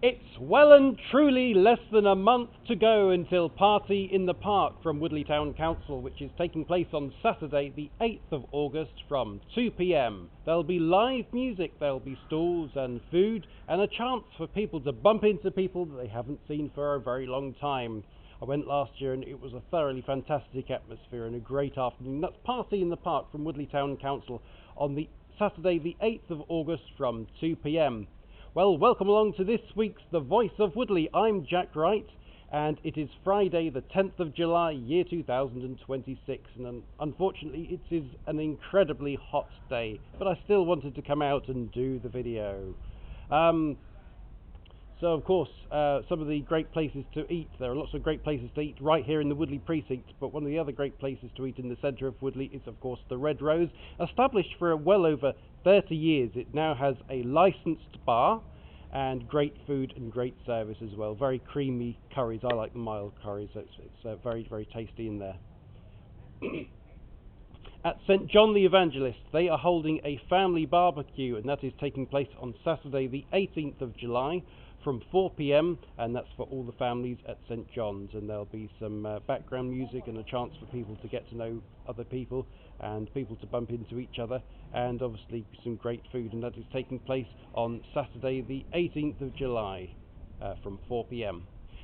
It's well and truly less than a month to go until Party in the Park from Woodley Town Council, which is taking place on Saturday the 8th of August from 2 p.m. There'll be live music, there'll be stalls and food, and a chance for people to bump into people that they haven't seen for a very long time. I went last year and it was a thoroughly fantastic atmosphere and a great afternoon. That's Party in the Park from Woodley Town Council on the Saturday the 8th of August from 2 p.m. Well, welcome along to this week's The Voice of Woodley. I'm Jack Wright, and it is Friday the 10th of July, year 2026, and unfortunately it is an incredibly hot day, but I still wanted to come out and do the video. So of course, some of the great places to eat, there are lots of great places to eat right here in the Woodley precinct, but one of the other great places to eat in the centre of Woodley is of course the Red Rose. Established for well over 30 years, it now has a licensed bar and great food and great service as well. Very creamy curries, I like the mild curries, so it's very, very tasty in there. At St John the Evangelist, they are holding a family barbecue, and that is taking place on Saturday the 18th of July from 4 p.m, and that's for all the families at St John's, and there'll be some background music and a chance for people to get to know other people and people to bump into each other, and obviously some great food, and that is taking place on Saturday the 18th of July from 4 p.m.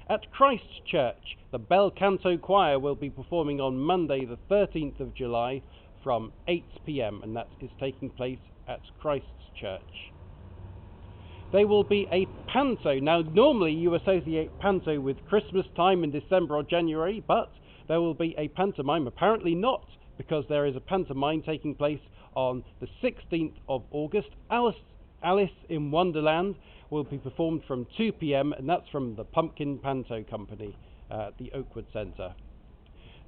At Christ Church, the Bel Canto Choir will be performing on Monday the 13th of July from 8 p.m, and that is taking place at Christ Church. There will be a panto. Now, normally you associate panto with Christmas time in December or January, but there will be a pantomime. Apparently not, because there is a pantomime taking place on the 16th of August. Alice in Wonderland will be performed from 2 p.m, and that's from the Pumpkin Panto Company at the Oakwood Centre.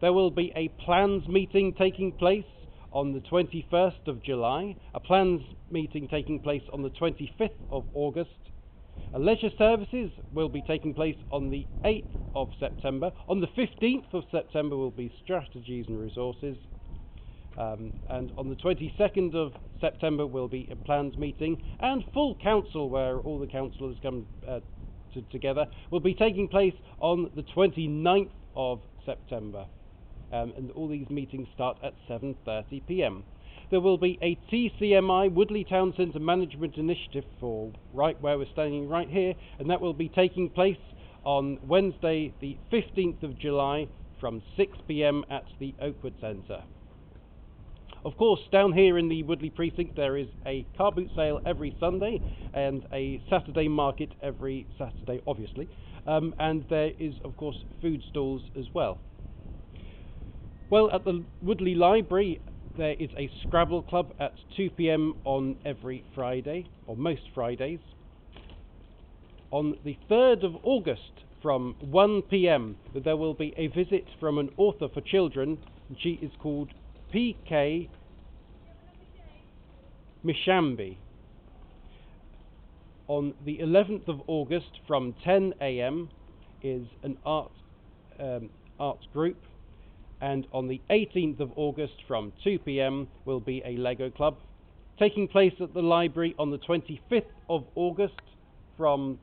There will be a plans meeting taking place on the 21st of July, a plans meeting taking place on the 25th of August. Leisure services will be taking place on the 8th of September. On the 15th of September will be strategies and resources. And on the 22nd of September will be a plans meeting, and full council, where all the councillors come together, will be taking place on the 29th of September. And all these meetings start at 7:30 p.m. There will be a TCMI, Woodley Town Centre Management Initiative, for right where we're standing right here, and that will be taking place on Wednesday the 15th of July from 6 p.m. at the Oakwood Centre. Of course, down here in the Woodley precinct there is a car boot sale every Sunday and a Saturday market every Saturday, obviously, and there is of course food stalls as well. Well, at the Woodley Library there is a Scrabble Club at 2 p.m. on every Friday, or most Fridays. On the 3rd of August from 1 p.m. there will be a visit from an author for children, and she is called P.K. Mishambi. On the 11th of August from 10 a.m. is an arts group, and on the 18th of August from 2 p.m. will be a Lego Club. Taking place at the library on the 25th of August from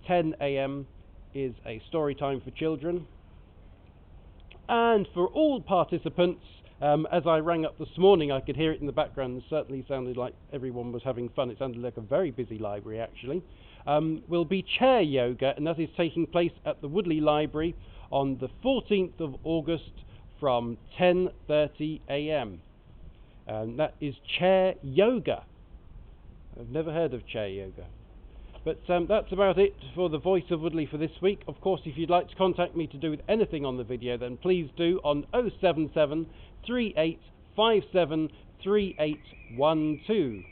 10 a.m. is a story time for children. And for all participants, as I rang up this morning, I could hear it in the background, it certainly sounded like everyone was having fun. It sounded like a very busy library actually. Will be chair yoga, and that is taking place at the Woodley Library on the 14th of August from 10:30 a.m. And that is chair yoga. I've never heard of chair yoga. But that's about it for the Voice of Woodley for this week. Of course, if you'd like to contact me to do with anything on the video, then please do on 077 3857 3812.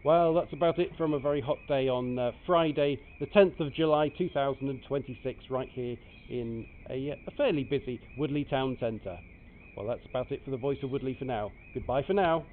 Well, that's about it from a very hot day on Friday, the 10th of July 2026, right here in a fairly busy Woodley Town Centre. Well, that's about it for the Voice of Woodley for now. Goodbye for now.